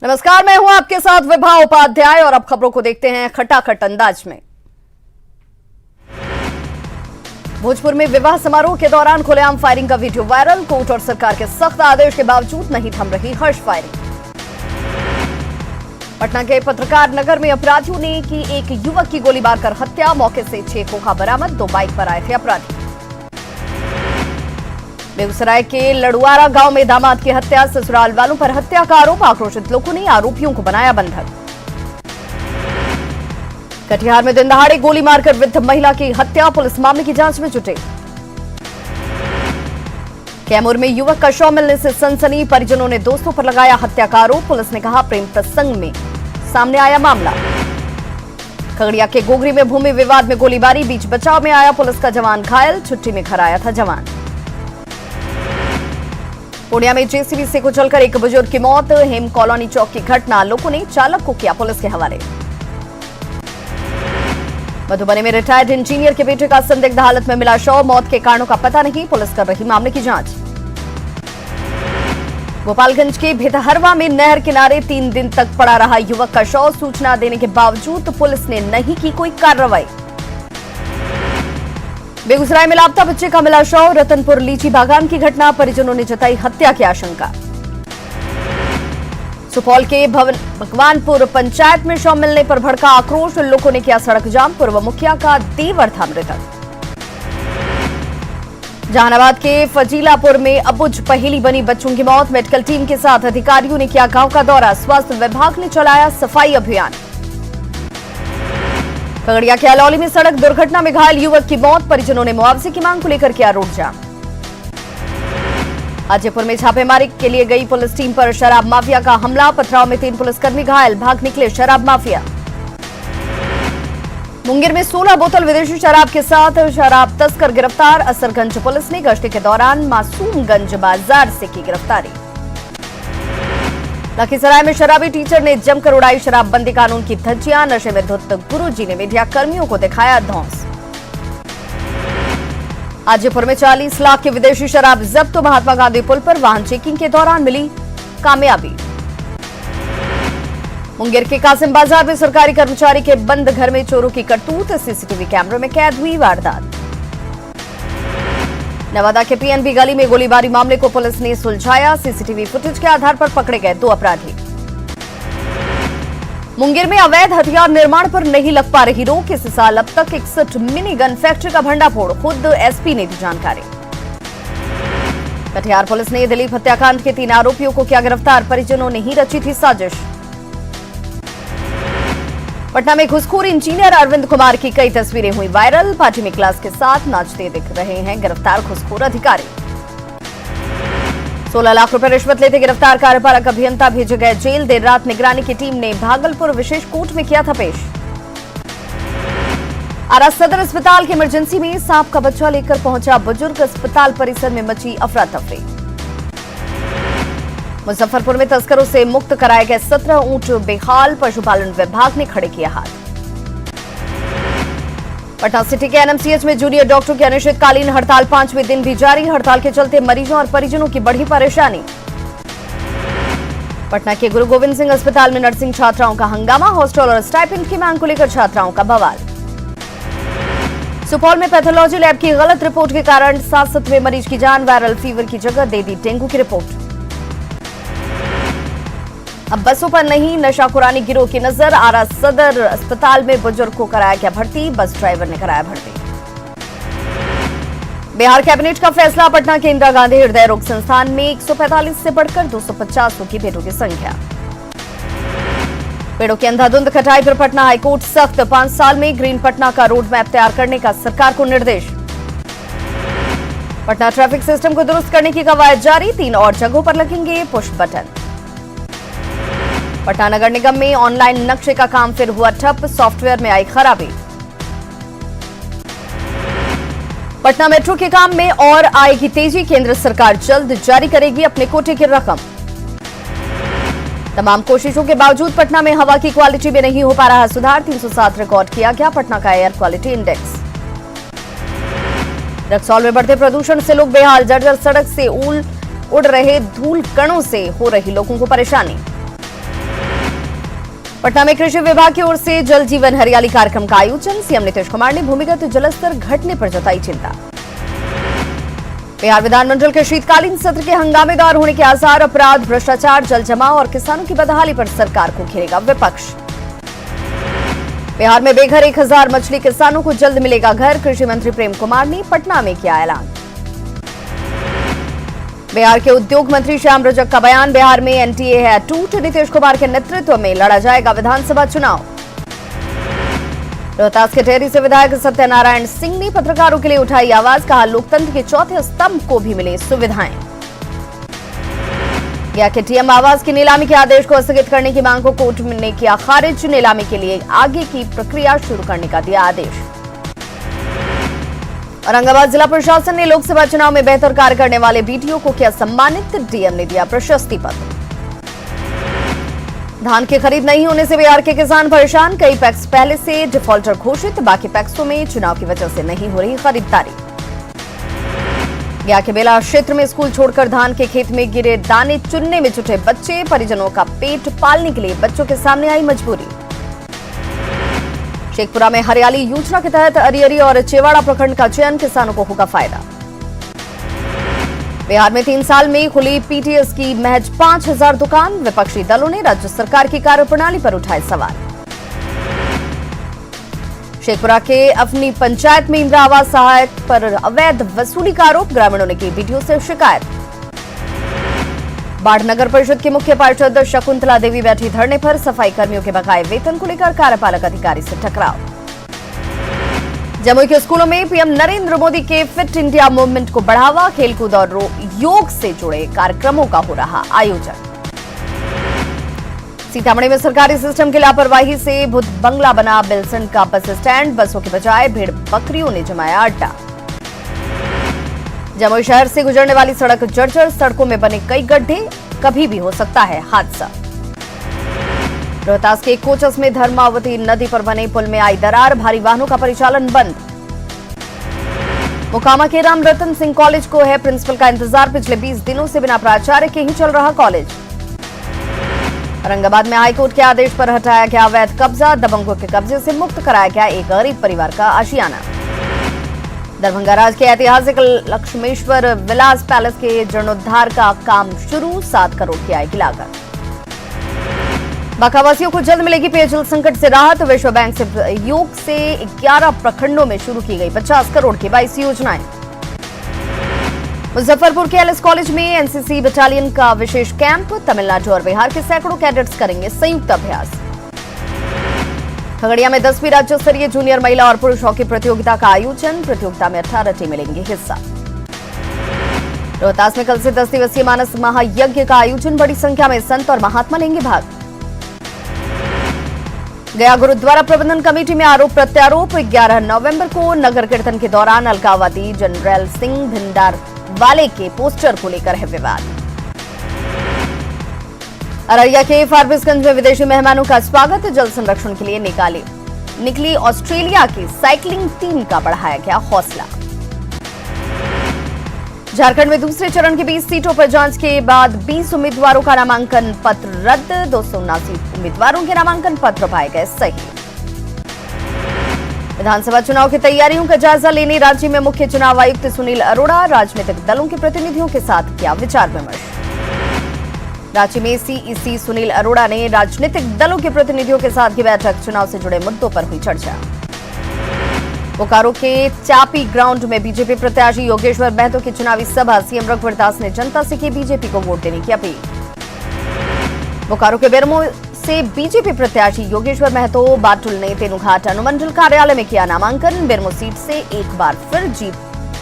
नमस्कार, मैं हूं आपके साथ विभा उपाध्याय और अब खबरों को देखते हैं खटाखट अंदाज में। भोजपुर में विवाह समारोह के दौरान खुलेआम फायरिंग का वीडियो वायरल। कोर्ट और सरकार के सख्त आदेश के बावजूद नहीं थम रही हर्ष फायरिंग। पटना के पत्रकार नगर में अपराधियों ने की एक युवक की गोली मारकर हत्या। मौके से 6 खोखा बरामद। 2 बाइक पर आए थे अपराधी। बेगूसराय के लड़ुआरा गांव में दामाद की हत्या। ससुराल वालों पर हत्या का आरोप। आक्रोशित लोगों ने आरोपियों को बनाया बंधक। कटिहार में दिन दहाड़े गोली मारकर वृद्ध महिला की हत्या। पुलिस मामले की जांच में जुटे। कैमूर में युवक का शव मिलने से सनसनी। परिजनों ने दोस्तों पर लगाया हत्या का आरोप। पुलिस ने कहा प्रेम प्रसंग में सामने आया मामला। खगड़िया के गोगरी में भूमि विवाद में गोलीबारी। बीच बचाव में आया पुलिस का जवान घायल। छुट्टी में घर आया था जवान। पूर्णिया में जेसीबी से कुचलकर एक बुजुर्ग की मौत। हेम कॉलोनी चौक की घटना। लोगों ने चालक को किया पुलिस के हवाले। मधुबनी में रिटायर्ड इंजीनियर के बेटे का संदिग्ध हालत में मिला शव। मौत के कारणों का पता नहीं। पुलिस कर रही मामले की जांच। गोपालगंज के भितहरवा में नहर किनारे 3 दिन तक पड़ा रहा युवक का शव। सूचना देने के बावजूद पुलिस ने नहीं की कोई कार्रवाई। बेगूसराय में लापता बच्चे का मिला शव। रतनपुर लीची बागान की घटना। परिजनों ने जताई हत्या की आशंका। सुपौल के भगवानपुर पंचायत में शव मिलने पर भड़का आक्रोश। लोगों ने किया सड़क जाम। पूर्व मुखिया का देवर था मृतक। जहानाबाद के फजीलापुर में अबुझ पहेली बनी बच्चों की मौत। मेडिकल टीम के साथ अधिकारियों ने किया गांव का दौरा। स्वास्थ्य विभाग ने चलाया सफाई अभियान। खगड़िया के अलौली में सड़क दुर्घटना में घायल युवक की मौत। परिजनों ने मुआवजे की मांग को लेकर किया रोड जाम। हाजीपुर में छापेमारी के लिए गई पुलिस टीम पर शराब माफिया का हमला। पथराव में 3 पुलिसकर्मी घायल। भाग निकले शराब माफिया। मुंगेर में 16 बोतल विदेशी शराब के साथ शराब तस्कर गिरफ्तार। असरगंज पुलिस ने गश्ती के दौरान मासूमगंज बाजार से की गिरफ्तारी। लखीसराय में शराबी टीचर ने जमकर उड़ाई शराबबंदी कानून की धज्जियां। नशे में धुत गुरुजी ने मीडिया कर्मियों को दिखाया धौंस। हाजीपुर में 40 लाख की विदेशी शराब जब्त। महात्मा गांधी पुल पर वाहन चेकिंग के दौरान मिली कामयाबी। मुंगेर के कासिम बाजार में सरकारी कर्मचारी के बंद घर में चोरों की करतूत। सीसीटीवी कैमरे में कैद हुई वारदात। नवादा के पीएनबी गली में गोलीबारी मामले को पुलिस ने सुलझाया। सीसीटीवी फुटेज के आधार पर पकड़े गए 2 अपराधी। मुंगेर में अवैध हथियार निर्माण पर नहीं लग पा रही रोक। इस साल अब तक 61 मिनी गन फैक्ट्री का भंडाफोड़। खुद एसपी ने दी जानकारी। कटिहार पुलिस ने दिलीप हत्याकांड के 3 आरोपियों को किया गिरफ्तार। परिजनों ने ही रची थी साजिश। पटना में घुसखोर इंजीनियर अरविंद कुमार की कई तस्वीरें हुई वायरल। पार्टी में क्लास के साथ नाचते दिख रहे हैं गिरफ्तार घुसखोर अधिकारी। 16 लाख रुपए रिश्वत लेते गिरफ्तार कार्यपालक अभियंता भेजे गए जेल। देर रात निगरानी की टीम ने भागलपुर विशेष कोर्ट में किया था पेश। आरा सदर अस्पताल के इमरजेंसी में सांप का बच्चा लेकर पहुंचा बुजुर्ग। अस्पताल परिसर में मची अफरा तफरी। मुजफ्फरपुर में तस्करों से मुक्त कराए गए 17 ऊंट बेहाल। पशुपालन विभाग ने खड़े किए हाथ। पटना सिटी के एनएमसीएच में जूनियर डॉक्टरों की अनिश्चितकालीन हड़ताल 5वें दिन भी जारी। हड़ताल के चलते मरीजों और परिजनों की बढ़ी परेशानी। पटना के गुरु गोविंद सिंह अस्पताल में नर्सिंग छात्राओं का हंगामा। हॉस्टल और स्टाइपेंड की मांग को लेकर छात्राओं का बवाल। सुपौल में पैथोलॉजी लैब की गलत रिपोर्ट के कारण 67वें मरीज की जान। वायरल फीवर की जगह दे दी डेंगू की रिपोर्ट। अब बसों पर नहीं नशाखुरानी गिरोह की नजर। आरा सदर अस्पताल में बुजुर्ग को कराया गया भर्ती। बस ड्राइवर ने कराया भर्ती। बिहार कैबिनेट का फैसला। पटना के इंदिरा गांधी हृदय रोग संस्थान में 145 से बढ़कर 250 की बेडों की संख्या। पेड़ों की अंधाधुंध कटाई पर पटना हाईकोर्ट सख्त। 5 साल में ग्रीन पटना का रोड मैप तैयार करने का सरकार को निर्देश। पटना ट्रैफिक सिस्टम को दुरुस्त करने की कवायद जारी। 3 और जगहों पर लगेंगे पुश बटन। पटना नगर निगम में ऑनलाइन नक्शे का काम फिर हुआ ठप। सॉफ्टवेयर में आई खराबी। पटना मेट्रो के काम में और आएगी तेजी। केंद्र सरकार जल्द जारी करेगी अपने कोटे की रकम। तमाम कोशिशों के बावजूद पटना में हवा की क्वालिटी में नहीं हो पा रहा सुधार। 307 रिकॉर्ड किया गया पटना का एयर क्वालिटी इंडेक्स। रक्सौल में बढ़ते प्रदूषण से लोग बेहाल। जर्जर सड़क से उड़ रहे धूल कणों से हो रही लोगों को परेशानी। पटना में कृषि विभाग की ओर से जल जीवन हरियाली कार्यक्रम का आयोजन। सीएम नीतीश कुमार ने भूमिगत जलस्तर घटने पर जताई चिंता। बिहार विधानमंडल के शीतकालीन सत्र के हंगामेदार होने के आसार। अपराध, भ्रष्टाचार, जल जमाव और किसानों की बदहाली पर सरकार को घेरेगा विपक्ष। बिहार में बेघर 1000 मछली किसानों को जल्द मिलेगा घर। कृषि मंत्री प्रेम कुमार ने पटना में किया ऐलान। बिहार के उद्योग मंत्री श्याम रजक का बयान। बिहार में एनडीए है टूट। नीतीश कुमार के नेतृत्व में लड़ा जाएगा विधानसभा चुनाव। रोहतास के टेहरी से विधायक सत्यनारायण सिंह ने पत्रकारों के लिए उठाई आवाज। कहा, लोकतंत्र के चौथे स्तंभ को भी मिले सुविधाएं। गया के टीएम आवास की नीलामी के आदेश को स्थगित करने की मांग को कोर्ट ने किया खारिज। नीलामी के लिए आगे की प्रक्रिया शुरू करने का दिया आदेश। औरंगाबाद जिला प्रशासन ने लोकसभा चुनाव में बेहतर कार्य करने वाले बीडीओ को किया सम्मानित। डीएम ने दिया प्रशस्ति पत्र। धान की खरीद नहीं होने से बिहार के किसान परेशान। कई पैक्स पहले से डिफॉल्टर घोषित। बाकी पैक्सों में चुनाव की वजह से नहीं हो रही खरीदारी। गया के बेला क्षेत्र में स्कूल छोड़कर धान के खेत में गिरे दाने चुनने में जुटे बच्चे। परिजनों का पेट पालने के लिए बच्चों के सामने आई मजबूरी। शेखपुरा में हरियाली योजना के तहत अरियरी और चेवाड़ा प्रखंड का चयन। किसानों को होगा फायदा। बिहार में 3 साल में खुली पीटीएस की महज 5000 दुकान। विपक्षी दलों ने राज्य सरकार की कार्यप्रणाली पर उठाए सवाल। शेखपुरा के अपनी पंचायत में इंदिरा आवास सहायक पर अवैध वसूली का आरोप। ग्रामीणों ने की बीडीओ से शिकायत। बाढ़ नगर परिषद के मुख्य पार्षद शकुंतला देवी बैठी धरने पर। सफाई कर्मियों के बकाये वेतन को लेकर कार्यपालक अधिकारी से टकराव। जमुई के स्कूलों में पीएम नरेंद्र मोदी के फिट इंडिया मूवमेंट को बढ़ावा। खेलकूद और योग से जुड़े कार्यक्रमों का हो रहा आयोजन। सीतामढ़ी में सरकारी सिस्टम की लापरवाही से भूत बंगला बना बेलसंड का बस स्टैंड। बसों के बजाय भेड़ बकरियों ने जमाया अड्डा। जमुई शहर से गुजरने वाली सड़क जर्जर। सड़कों में बने कई गड्ढे। कभी भी हो सकता है हादसा। रोहतास के कोचस में धर्मावती नदी पर बने पुल में आई दरार। भारी वाहनों का परिचालन बंद। मोकामा के राम रतन सिंह कॉलेज को है प्रिंसिपल का इंतजार। पिछले 20 दिनों से बिना प्राचार्य के ही चल रहा कॉलेज। औरंगाबाद में हाईकोर्ट के आदेश पर हटाया गया अवैध कब्जा। दबंगों के कब्जे से मुक्त कराया गया एक गरीब परिवार का आशियाना। दरभंगा राज के ऐतिहासिक लक्ष्मेश्वर विलास पैलेस के जीर्णोद्धार का काम शुरू। 7 करोड़ की आएगी लागत। बाकावासियों को जल्द मिलेगी पेयजल संकट से राहत। विश्व बैंक से सहयोग से 11 प्रखंडों में शुरू की गई 50 करोड़ की 22 योजनाएं। मुजफ्फरपुर के एलएस कॉलेज में एनसीसी बटालियन का विशेष कैंप। तमिलनाडु और बिहार के सैकड़ों कैडेट्स करेंगे संयुक्त अभ्यास। खगड़िया में 10वीं राज्य स्तरीय जूनियर महिला और पुरुष हॉकी प्रतियोगिता का आयोजन। प्रतियोगिता में 18 टीमें लेंगी हिस्सा। रोहतास में कल से 10 दिवसीय मानस महायज्ञ का आयोजन। बड़ी संख्या में संत और महात्मा लेंगे भाग। गया गुरुद्वारा प्रबंधन कमेटी में आरोप प्रत्यारोप। 11 नवंबर को नगर कीर्तन के दौरान अलगाववादी जनरल सिंह भिंडारवाले के पोस्टर को लेकर है विवाद। अररिया के फारबिसगंज में विदेशी मेहमानों का स्वागत। जल संरक्षण के लिए निकली ऑस्ट्रेलिया की साइकिलिंग टीम का बढ़ाया गया हौसला। झारखंड में दूसरे चरण की 20 सीटों पर जांच के बाद 20 उम्मीदवारों का नामांकन पत्र रद्द। 279 उम्मीदवारों के नामांकन पत्र पाए गए सही। विधानसभा चुनाव की तैयारियों का जायजा लेने राज्य में मुख्य चुनाव आयुक्त सुनील अरोड़ा राजनीतिक दलों के प्रतिनिधियों के साथ किया विचार विमर्श। रांची में सीईसी सुनील अरोड़ा ने राजनीतिक दलों के प्रतिनिधियों के साथ की बैठक। चुनाव से जुड़े मुद्दों पर हुई चर्चा। बोकारो के चापी ग्राउंड में बीजेपी प्रत्याशी योगेश्वर महतो की चुनावी सभा। सीएम रघुवर दास ने जनता से की बीजेपी को वोट देने की अपील। बोकारो के बेरमो से बीजेपी प्रत्याशी योगेश्वर महतो बाटुल ने तेनुघाट अनुमंडल कार्यालय में किया नामांकन। बेरमो सीट से एक बार फिर जीत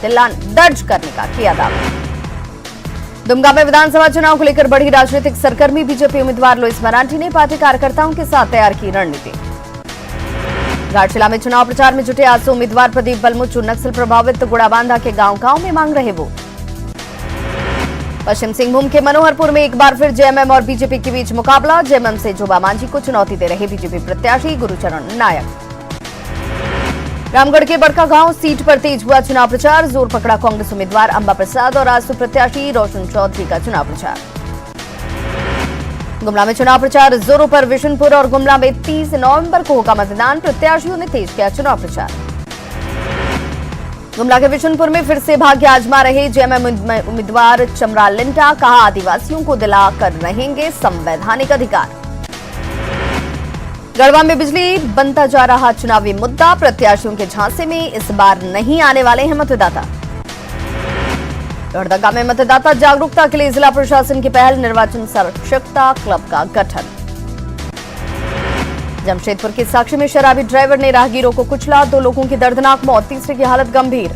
दर्ज करने का किया दावा। दुमका में विधानसभा चुनाव को लेकर बढ़ी राजनीतिक सरगर्मी। बीजेपी उम्मीदवार लुइस मरांडी ने पार्टी कार्यकर्ताओं के साथ तैयार की रणनीति। घाटशिला में चुनाव प्रचार में जुटे आजसू उम्मीदवार प्रदीप बलमुचु नक्सल प्रभावित गुड़ाबांधा के गांव-गांव में मांग रहे वोट। पश्चिम सिंहभूम के मनोहरपुर में एक बार फिर जेएमएम और बीजेपी के बीच मुकाबला। जेएमएम से जोबा मांझी को चुनौती दे रहे बीजेपी प्रत्याशी गुरुचरण नायक। रामगढ़ के बड़का गांव सीट पर तेज हुआ चुनाव प्रचार। जोर पकड़ा कांग्रेस उम्मीदवार अंबा प्रसाद और आजसू प्रत्याशी रोशन चौधरी का चुनाव प्रचार। गुमला में चुनाव प्रचार जोरों पर। विशुनपुर और गुमला में 30 नवंबर को होगा मतदान। प्रत्याशियों ने तेज किया चुनाव प्रचार। गुमला के विशुनपुर में फिर से भाग्य आजमा रहे जेएमएम उम्मीदवार चमरा लिंटा। कहा, आदिवासियों को दिलाकर रहेंगे संवैधानिक अधिकार। गढ़वा में बिजली बनता जा रहा चुनावी मुद्दा। प्रत्याशियों के झांसे में इस बार नहीं आने वाले हैं मतदाता। लोहरदगा में मतदाता जागरूकता के लिए जिला प्रशासन की पहल। निर्वाचन सशक्ता क्लब का गठन। जमशेदपुर के साक्षी में शराबी ड्राइवर ने राहगीरों को कुचला। 2 लोगों की दर्दनाक मौत, तीसरे की हालत गंभीर।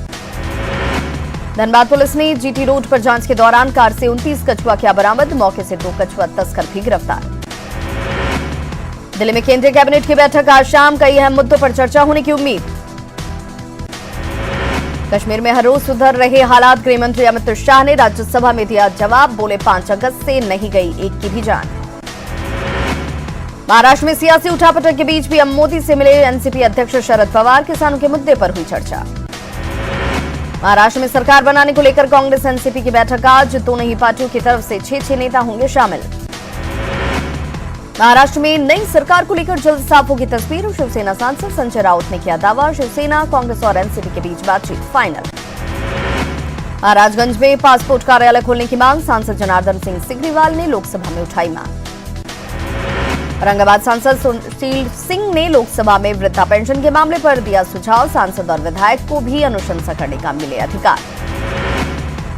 धनबाद पुलिस ने जीटी रोड पर जांच के दौरान कार से 29 कछुआ किया बरामद। मौके से 2 कछुआ तस्कर भी गिरफ्तार। दिल्ली में केंद्रीय कैबिनेट की बैठक आज शाम। कई अहम मुद्दों पर चर्चा होने की उम्मीद। कश्मीर में हर रोज सुधर रहे हालात। गृह मंत्री अमित शाह ने राज्यसभा में दिया जवाब। बोले, 5 अगस्त से नहीं गई एक की भी जान। महाराष्ट्र में सियासी उठापटक के बीच पीएम मोदी से मिले एनसीपी अध्यक्ष शरद पवार। किसानों के मुद्दे पर हुई चर्चा। महाराष्ट्र में सरकार बनाने को लेकर कांग्रेस एनसीपी की बैठक आज। दोनों ही पार्टियों की तरफ से 6 नेता होंगे शामिल। महाराष्ट्र में नई सरकार को लेकर जल्द साफ होगी तस्वीर। शिवसेना सांसद संजय राउत ने किया दावा। शिवसेना, कांग्रेस और एनसीपी के बीच बातचीत फाइनल। महाराजगंज में पासपोर्ट कार्यालय खोलने की मांग। सांसद जनार्दन सिंह सिग्रीवाल ने लोकसभा में उठाई मांग। औरंगाबाद सांसद सुशील सिंह ने लोकसभा में वृद्धा पेंशन के मामले पर दिया सुझाव। सांसद और विधायक को भी अनुशंसा करने का मिले अधिकार।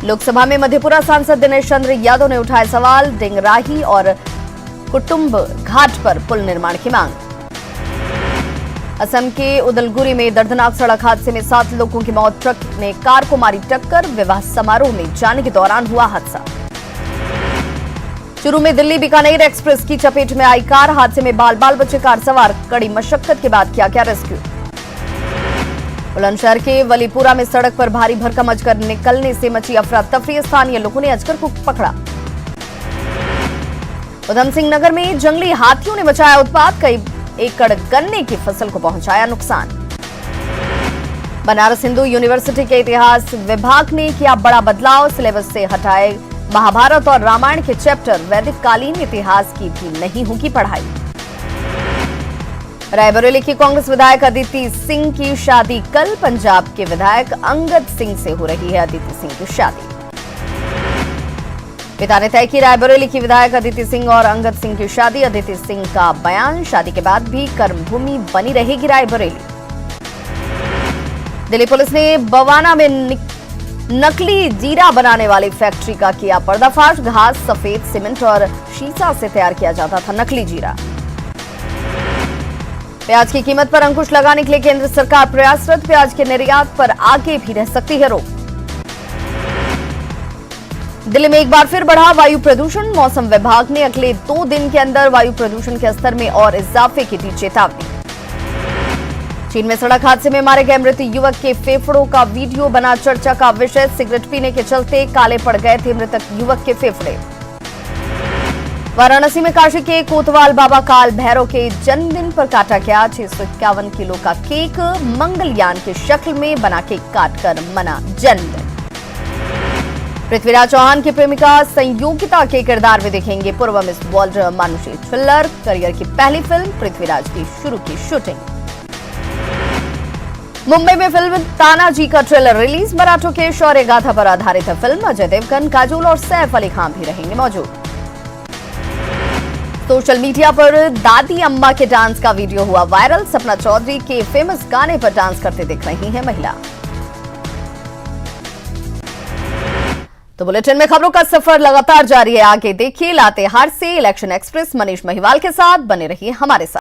लोकसभा में मधेपुरा सांसद दिनेश चंद्र यादव ने उठाए सवाल। डिंगराही और कुटुंब घाट पर पुल निर्माण की मांग। असम के उदलगुरी में दर्दनाक सड़क हादसे में 7 लोगों की मौत। ट्रक ने कार को मारी टक्कर। विवाह समारोह में जाने के दौरान हुआ हादसा। चूरू में दिल्ली बीकानेर एक्सप्रेस की चपेट में आई कार। हादसे में बाल बचे कार सवार। कड़ी मशक्कत के बाद किया गया रेस्क्यू। बुलंदशहर के वलीपुरा में सड़क पर भारी भरकम अजगर निकलने से मची अफरा तफरी। स्थानीय लोगों ने अजगर को पकड़ा। उधम सिंह नगर में जंगली हाथियों ने मचाया उत्पात। कई एकड़ गन्ने की फसल को पहुंचाया नुकसान। बनारस हिंदू यूनिवर्सिटी के इतिहास विभाग ने किया बड़ा बदलाव। सिलेबस से हटाए महाभारत और रामायण के चैप्टर। वैदिक कालीन इतिहास की भी नहीं होगी पढ़ाई। रायबरेली की कांग्रेस विधायक अदिति सिंह की शादी कल। पंजाब के विधायक अंगद सिंह से हो रही है अदिति सिंह की शादी। पिता ने तय की रायबरेली की विधायक अदिति सिंह और अंगद सिंह की शादी। अदिति सिंह का बयान, शादी के बाद भी कर्मभूमि बनी रहेगी रायबरेली। दिल्ली पुलिस ने बवाना में नकली जीरा बनाने वाली फैक्ट्री का किया पर्दाफाश। घास, सफेद सीमेंट और शीशा से तैयार किया जाता था नकली जीरा। प्याज की कीमत पर अंकुश लगाने के लिए केंद्र सरकार प्रयासरत। प्याज के निर्यात पर आगे भी रह सकती है रोक। दिल्ली में एक बार फिर बढ़ा वायु प्रदूषण। मौसम विभाग ने अगले 2 दिन के अंदर वायु प्रदूषण के स्तर में और इजाफे की दी चेतावनी। चीन में सड़क हादसे में मारे गए मृत युवक के फेफड़ों का वीडियो बना चर्चा का विषय। सिगरेट पीने के चलते काले पड़ गए थे मृतक युवक के फेफड़े। वाराणसी में काशी के कोतवाल बाबा काल भैरव के जन्मदिन पर काटा गया 651 किलो का केक। मंगलयान की शक्ल में बना केक काटकर मना जन्मदिन। पृथ्वीराज चौहान की प्रेमिका संयोगिता के किरदार में देखेंगे पूर्व miss world Manushi Chhillar. Career की पहली फिल्म पृथ्वीराज की शुरू की शूटिंग। मुंबई में फिल्म तानाजी का ट्रेलर रिलीज। मराठों के शौर्य गाथा पर आधारित है फिल्म। अजय देवगन, काजोल और सैफ अली खान भी रहेंगे मौजूद। सोशल मीडिया पर दादी अम्मा के डांस का वीडियो हुआ वायरल। सपना चौधरी के फेमस गाने पर डांस करते दिख रही हैं महिला। तो बुलेटिन में खबरों का सफर लगातार जारी है। आगे देखिए लातेहार से इलेक्शन एक्सप्रेस मनीष महिवाल के साथ। बने रहिए हमारे साथ।